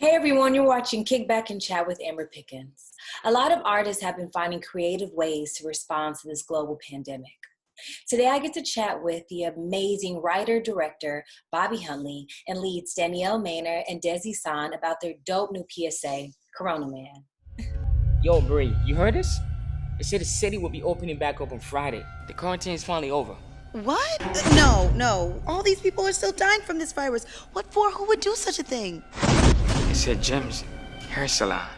Hey everyone, you're watching Kickback and Chat with Amber Pickens. A lot of artists have been finding creative ways to respond to this global pandemic. Today I get to chat with the amazing writer-director Bobby Huntley and leads Danielle Maynard and Desi San about their dope new PSA, Corona Man. Yo, Bree, you heard this? They said the city will be opening back up on Friday. The quarantine's finally over. What? No. All these people are still dying from this virus. What for? Who would do such a thing? They said Jim's hair salon.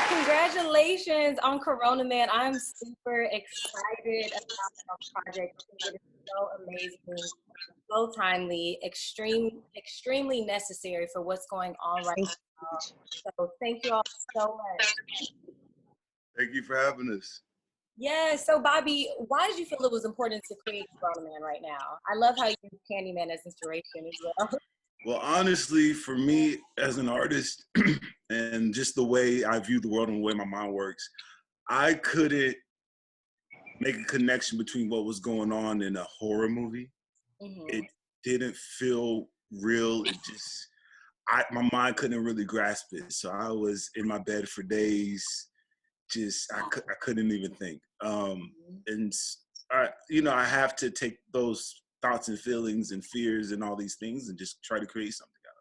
Congratulations on Corona Man. I'm super excited about our project. It is so amazing, so timely, extremely necessary for what's going on right now. So thank you all so much. Thank you for having us. Yeah, so Bobby, why did you feel it was important to create Corona Man right now? I love how you use Candyman as inspiration as well. Well, honestly, for me as an artist and just the way I view the world and the way my mind works, I couldn't make a connection between what was going on in a horror movie. Mm-hmm. It didn't feel real. My mind couldn't really grasp it. So I was in my bed for days. I couldn't even think. And I have to take those thoughts and feelings and fears and all these things and just try to create something out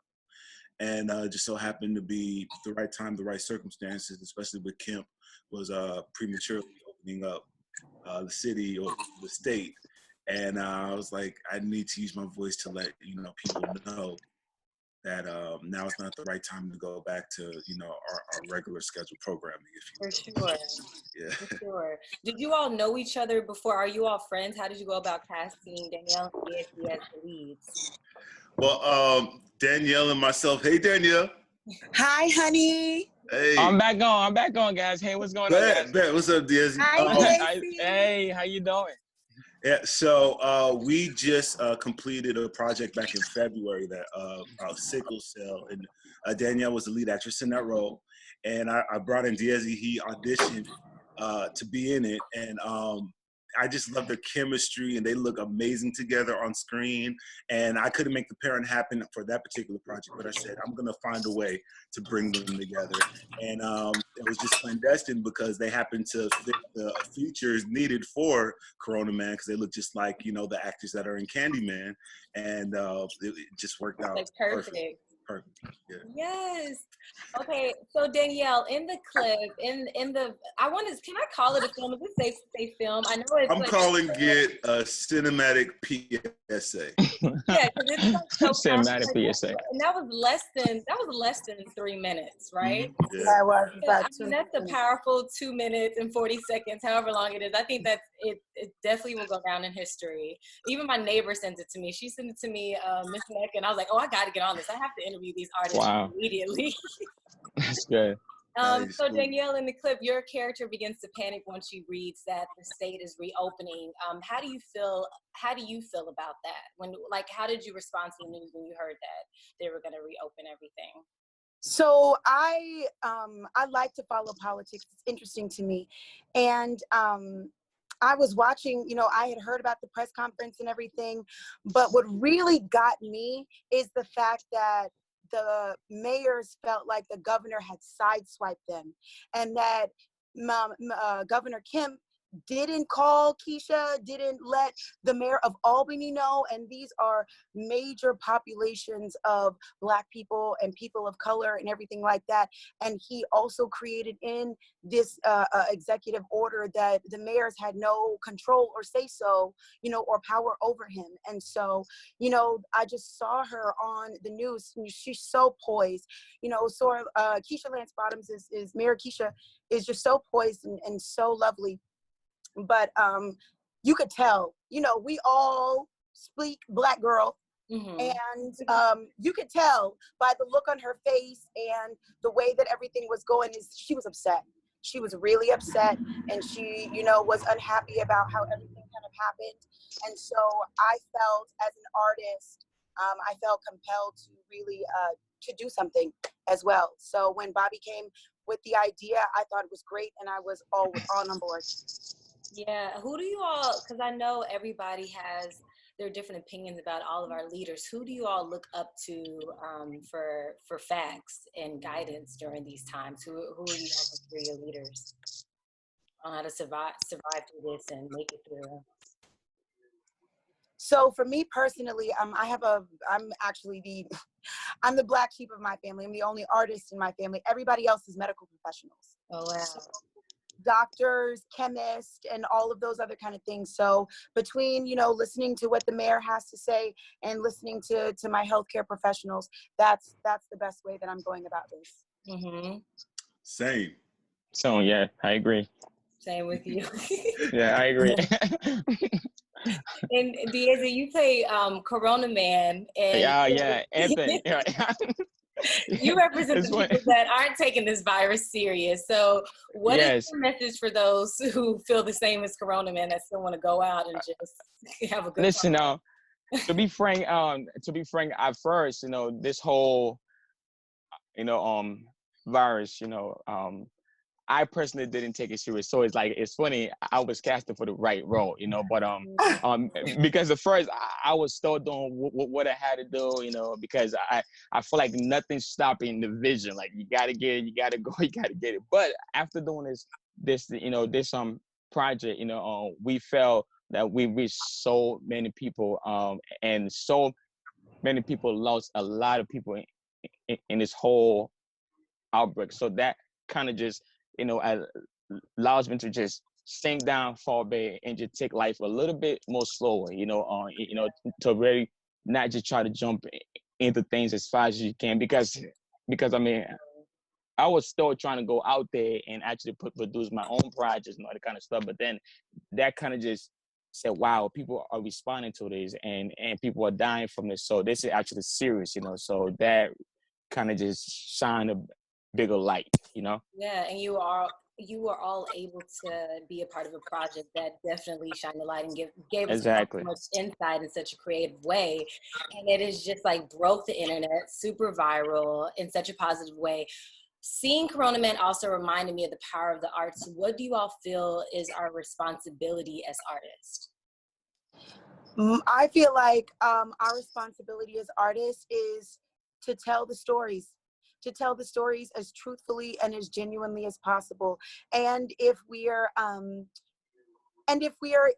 of them. And just so happened to be the right time, the right circumstances, especially with Kemp was prematurely opening up the city or the state. And I was like, I need to use my voice to let people know that now it's not the right time to go back to our regular scheduled programming. For sure. Yeah. For sure. Did you all know each other before? Are you all friends? How did you go about casting Danielle and Desi as the leads? Well, Danielle and myself. Hey, Danielle. Hi, honey. Hey. I'm back on, guys. Hey, what's going on, guys? What's up, Desi? Hi, Desi. Hey, how you doing? Yeah, so we just completed a project back in February that about sickle cell, and Danielle was the lead actress in that role, and I brought in Desi. He auditioned to be in it, and I just love their chemistry, and they look amazing together on screen. And I couldn't make the pairing happen for that particular project, but I said I'm gonna find a way to bring them together, and it was just clandestine because they happened to fit the features needed for Corona Man because they look just like the actors that are in Candyman, and it just worked out. Like perfect. Yeah. Yes. Okay. So Danielle, in the clip, can I call it a film? Is it safe to say film? I know it's. I'm calling it a cinematic PSA. Yeah, because it's so cinematic PSA. And that was less than 3 minutes, right? Mm-hmm. Yeah. That was about that's a powerful 2 minutes and 40 seconds, however long it is. I think that it definitely will go down in history. Even my neighbor sent it to me. She sent it to me, Miss Neck, and I was like, oh, I got to get on this. I have to interview these artists immediately. That's good. Nice. So Danielle, in the clip, your character begins to panic when she reads that the state is reopening. How do you feel about that? How did you respond to the news when you heard that they were going to reopen everything? So I like to follow politics. It's interesting to me. And I was watching, I had heard about the press conference and everything, but what really got me is the fact that the mayors felt like the governor had sideswiped them, and that Governor Kemp didn't call Keisha, didn't let the mayor of Albany know, and these are major populations of Black people and people of color and everything like that. And he also created in this executive order that the mayors had no control or say so, or power over him. And so, I just saw her on the news. She's so poised, Keisha Lance Bottoms is Mayor Keisha is just so poised and so lovely. But you could tell, we all speak Black girl. Mm-hmm. And you could tell by the look on her face and the way that everything was going is she was upset. She was really upset, and she, was unhappy about how everything kind of happened. And so I felt as an artist, I felt compelled to really to do something as well. So when Bobby came with the idea, I thought it was great, and I was all on board. Yeah, who do you all, because I know everybody has there are different opinions about all of our leaders. Who do you all look up to for facts and guidance during these times? Who are you all consider your leaders on how to survive through this and make it through? So for me personally, I'm the black sheep of my family. I'm the only artist in my family. Everybody else is medical professionals. Oh, wow. So, doctors, chemists, and all of those other kind of things. So between, listening to what the mayor has to say and listening to my healthcare professionals, that's the best way that I'm going about this. Mm-hmm. Same. So yeah, I agree. Same with you. Yeah, I agree. And Diaz, you play Corona Man, and yeah, Anthony. Yeah. you represent the people that aren't taking this virus serious. So what is your message for those who feel the same as Corona Man that still want to go out and just have a good Listen, time? to be frank, at first, this whole, virus, I personally didn't take it serious. So it's funny, I was casted for the right role, but because at first I was still doing what I had to do, because I feel like nothing's stopping the vision. Like you gotta get it, you gotta go, you gotta get it. But after doing this project, we felt that we reached so many people, and so many people lost a lot of people in this whole outbreak. So that kind of just allows me to just sink down, fall back, and just take life a little bit more slower. To really not just try to jump into things as fast as you can, because I mean, I was still trying to go out there and actually produce my own projects and all that kind of stuff. But then that kind of just said, wow, people are responding to this, and people are dying from this. So this is actually serious, So that kind of just shined a bigger light, Yeah, and you were all able to be a part of a project that definitely shined the light and gave us Exactly. so much insight in such a creative way. And it is just like broke the internet, super viral in such a positive way. Seeing Corona Man also reminded me of the power of the arts. What do you all feel is our responsibility as artists? I feel like our responsibility as artists is to tell the stories as truthfully and as genuinely as possible. And if we are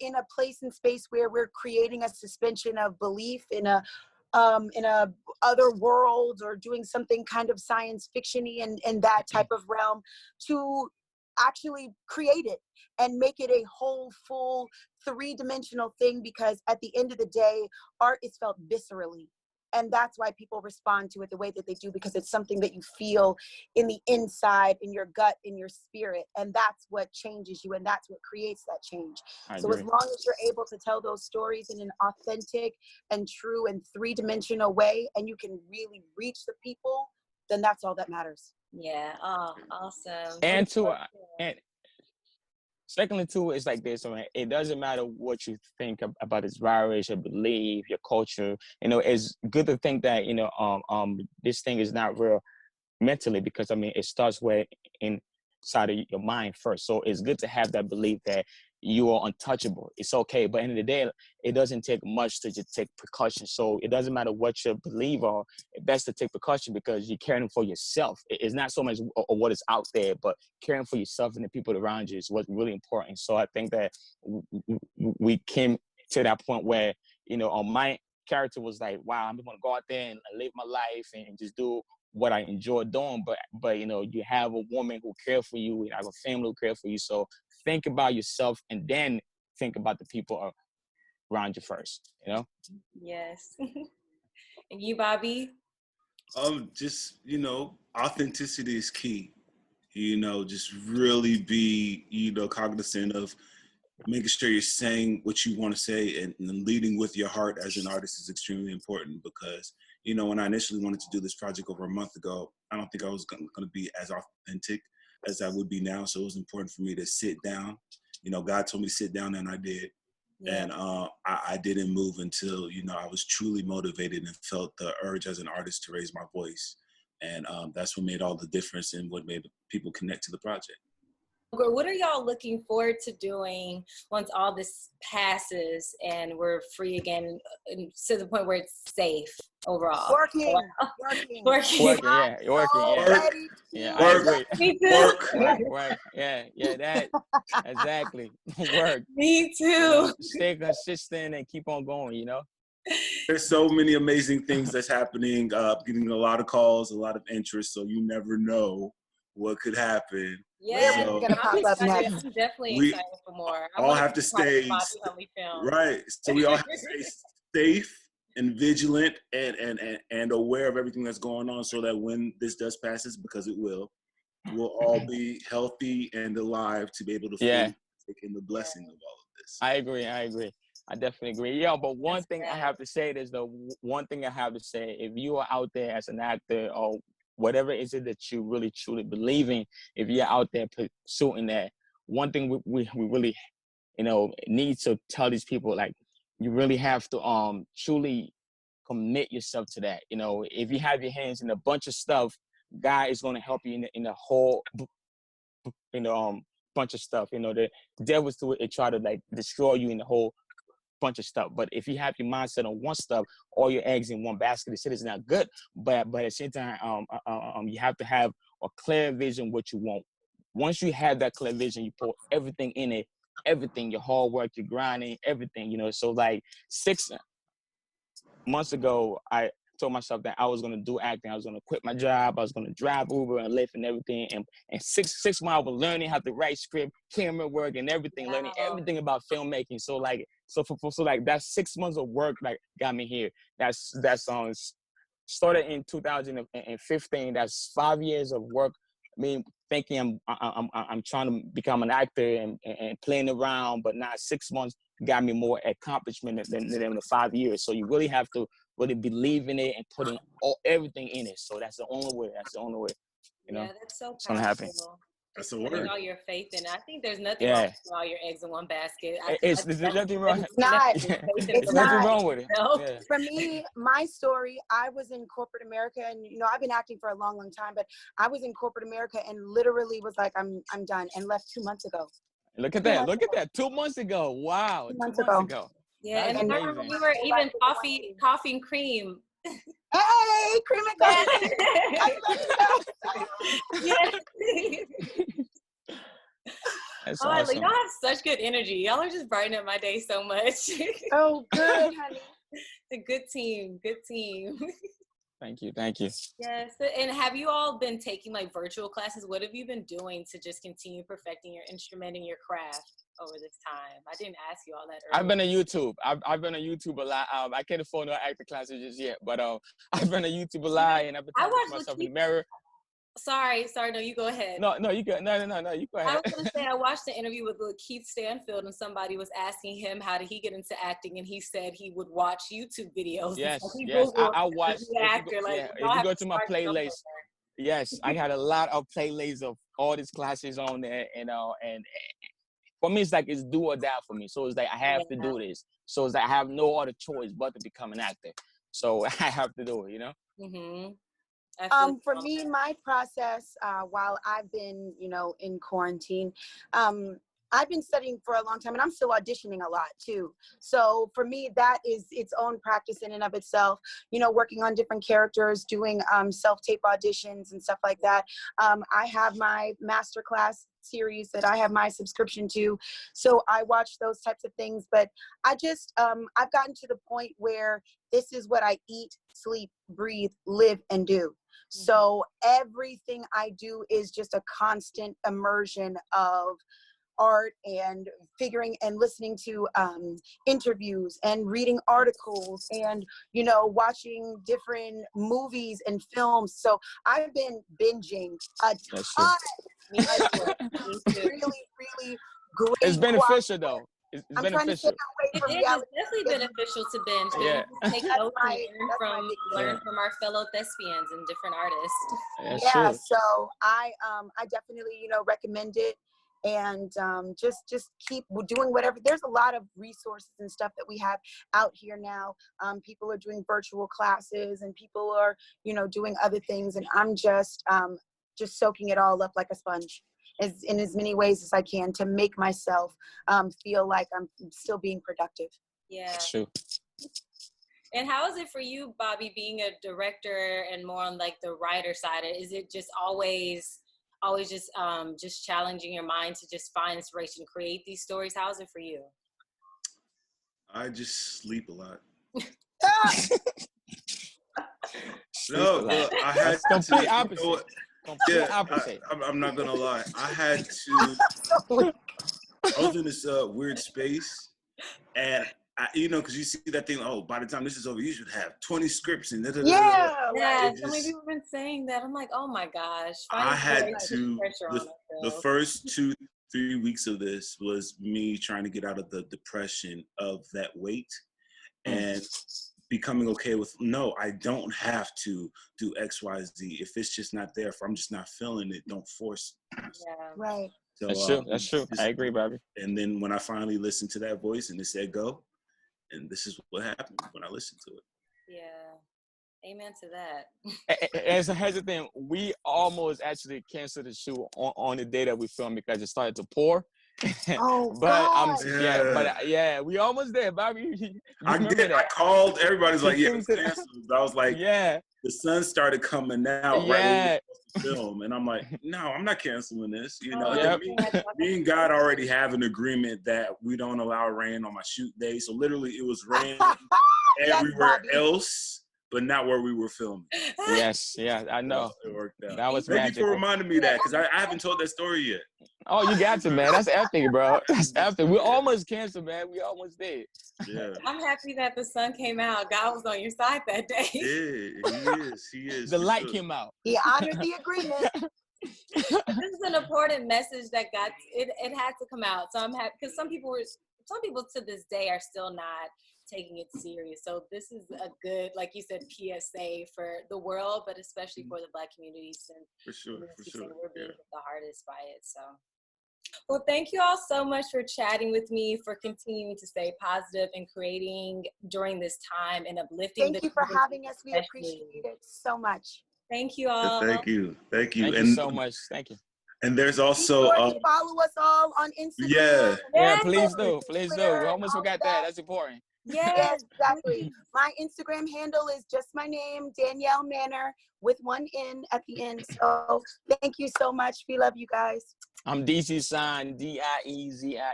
in a place and space where we're creating a suspension of belief in a other world, or doing something kind of science fiction-y in that type of realm, to actually create it and make it a whole, full, three-dimensional thing, because at the end of the day, art is felt viscerally. And that's why people respond to it the way that they do, because it's something that you feel in the inside, in your gut, in your spirit. And that's what changes you, and that's what creates that change. So as long as you're able to tell those stories in an authentic and true and three-dimensional way, and you can really reach the people, then that's all that matters. Yeah. Oh, awesome. And secondly, too, it's like this. It doesn't matter what you think about this virus, your belief, your culture. It's good to think that this thing is not real mentally, because it starts inside of your mind first. So it's good to have that belief that you are untouchable. It's okay, but at the end of the day, it doesn't take much to just take precaution. So it doesn't matter what you believe, or it's best to take precaution, because you're caring for yourself. It's not so much of what is out there, but caring for yourself and the people around you is what's really important. So I think that we came to that point where my character was like, wow, I'm gonna go out there and live my life and just do what I enjoy doing. But you have a woman who cares for you, you have a family who cares for you. So think about yourself, and then think about the people around you first. Yes. And you, Bobby? Just authenticity is key. Just really be cognizant of making sure you're saying what you want to say, and leading with your heart as an artist is extremely important, because when I initially wanted to do this project over a month ago, I don't think I was going to be as authentic as I would be now. So it was important for me to sit down. God told me to sit down, and I did. Yeah. And I didn't move until I was truly motivated and felt the urge as an artist to raise my voice. And that's what made all the difference, and what made people connect to the project. What are y'all looking forward to doing once all this passes and we're free again, and to the point where it's safe overall? Working. Working, yeah, working, yeah. Work, Yeah, I work, agree. Me too. work. Right, yeah, that exactly. Work. Me too. You know, stay consistent and keep on going. You know. There's so many amazing things that's happening. Getting a lot of calls, a lot of interest. So you never know what could happen. Yeah, We're gonna pop I'm up excited. next. I'm definitely We excited for more. I all want have to be part of stay the Bobby Huntley film. right. So we all have to stay safe and vigilant and aware of everything that's going on, so that when this does passes, because it will, we'll all be healthy and alive to be able to Yeah. fully take in the blessing of all of this. I agree. I definitely agree. Yeah, but one That's thing I bad. have to say is the one thing I have to say: if you are out there as an actor or whatever is it that you really truly believe in, if you're out there pursuing that, one thing we really, need to tell these people, like, you really have to truly commit yourself to that. If you have your hands in a bunch of stuff, God is going to help you in the whole bunch of stuff. The devil's to it try to like destroy you in the whole bunch of stuff. But if you have your mindset on one stuff, all your eggs in one basket, it's not good. But at the same time, you have to have a clear vision what you want. Once you have that clear vision, you put everything in it, everything, your hard work, your grinding, everything. So like 6 months ago, I told myself that I was gonna do acting. I was gonna quit my job. I was gonna drive Uber and Lyft and everything. And 6 months I was learning how to write script, camera work, and everything. Wow. Learning everything about filmmaking. So like, so like that 6 months of work like got me here. That's started in 2015. That's 5 years of work. I mean, thinking I'm trying to become an actor and playing around, but now 6 months got me more accomplishment than the 5 years. So you really have to really believe in it and putting everything in it. So that's the only way. Yeah, that's so it's gonna happen. powerful. That's Just a putting word. all your faith in it. I think there's nothing wrong Yeah, with putting all your eggs in one basket. there's nothing wrong. It's not. Faith in It's There's nothing not. wrong with it. yourself. Yeah. For me, my story, I was in corporate America, and I've been acting for a long, long time, but I was in corporate America and literally was like, I'm done, and left 2 months ago. Look at that. Look at that. 2 months ago. Wow. 2 2 months months ago. ago. Yeah, That's and I And remember amazing. we were whole even life is coffee and cream. Hey, cream and coffee. Yeah. That's Oh, awesome. y'all have such good energy. Y'all are just brightening up my day so much. Oh, good, honey. A good team. Thank you. Yes. And have you all been taking like virtual classes? What have you been doing to just continue perfecting your instrument and your craft over this time? I didn't ask you all that earlier. I've been on YouTube. I've been on YouTube a lot. I can't afford no acting classes just yet, but I've been on YouTube a lot, and I've been I talking to watched myself in the mirror. Sorry, no, you go ahead. No, you go. No, you go I ahead. was going to say, I watched the interview with Keith Stanfield, and somebody was asking him how did he get into acting, and he said he would watch YouTube videos. Yes. Googled I watched. to be an actor. If you go to my playlist, yes, I had a lot of playlists of all these classes on there, and for me, it's like it's do or die for me. So it's like I have to do this. So it's like I have no other choice but to become an actor. So I have to do it. Mm-hmm. For me, my process while I've been, in quarantine, I've been studying for a long time, and I'm still auditioning a lot too. So for me, that is its own practice in and of itself, working on different characters, doing self-tape auditions and stuff like that. I have my masterclass series that I have my subscription to. So I watch those types of things, but I just, I've gotten to the point where this is what I eat, sleep, breathe, live, and do. So everything I do is just a constant immersion of art and figuring and listening to interviews and reading articles and watching different movies and films. So I've been binging a ton. Really great. It's beneficial though. It's I'm trying to stay beneficial. away from It's reality. definitely beneficial to binge. Yeah. Take That's notes my and big learn from our fellow thespians and different artists. That's yeah, true. so I definitely recommend it, and just keep doing whatever. There's a lot of resources and stuff that we have out here now. People are doing virtual classes, and people are doing other things, and I'm just soaking it all up like a sponge. in as many ways as I can to make myself feel like I'm still being productive. Yeah. That's true. And how is it for you, Bobby, being a director and more on like the writer side? Is it just always just challenging your mind to just find inspiration to create these stories? How is it for you? I just sleep a lot. Sleep No, a lot. I had That's complete to. opposite. You know what? Complete Yeah, opposite. I'm not gonna lie. I had to. I was in this weird space, and because you see that thing. Oh, by the time this is over, you should have 20 scripts and Yeah, Yeah, right. so many people have been saying that. I'm like, oh my gosh. I had Finding to. pressure on The ourselves. first 2-3 weeks of this was me trying to get out of the depression of that weight, and becoming okay with, no, I don't have to do X, Y, Z. If it's just not there, if I'm just not feeling it, don't force it. Yeah. Right. So, That's true. That's true. I agree, Bobby. And then when I finally listened to that voice and it said go, and this is what happened when I listened to it. Yeah. Amen to that. Here's the thing. We almost actually canceled the shoot on the day that we filmed because it started to pour. Oh, but God. we almost there, Bobby. You remember that? I called. Everybody's like, yeah, Came it's to the- canceled. I was like, Yeah. the sun started coming out right when we were supposed to film, and I'm like, no, I'm not canceling this. Yep. Me and God already have an agreement that we don't allow rain on my shoot day. So literally, it was rain everywhere else, but not where we were filming. Yes, yeah, I know. So it worked out. That was Thank magical. you for reminding me that, because I haven't told that story yet. Oh, you got to, man. That's epic, bro. That's epic. We almost canceled, man. We almost did. Yeah. I'm happy that the sun came out. God was on your side that day. Yeah, he is. The light came out. He honored the agreement. This is an important message that it had to come out. So I'm happy because some people to this day are still not taking it serious. So this is a good, like you said, PSA for the world, but especially for the Black community, since For sure. we're being hit the hardest by it. So, well, thank you all so much for chatting with me, for continuing to stay positive and creating during this time and uplifting. Thank you for having us. We appreciate it so much. Thank you all. Thank you. Thank you so much. Thank you. And there's also follow us all on Instagram. Yeah, please do. Please do. We almost forgot that. That's important. Yes, exactly. My Instagram handle is just my name, Danielle Manor, with one N at the end. So thank you so much. We love you guys. I'm DC Sign, DIEZIESAHN.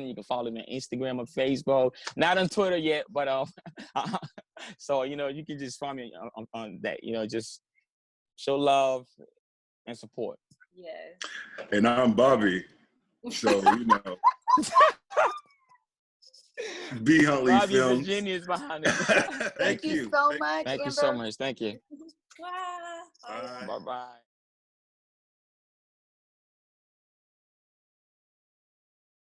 You can follow me on Instagram or Facebook. Not on Twitter yet, but so you can just find me on that. Just show love and support. Yes. And I'm Bobby. So B Huntley Bobby Films. Virginia is behind it. Thank you so much. Thank you Amber. so much. Thank you. Bye. Bye-bye.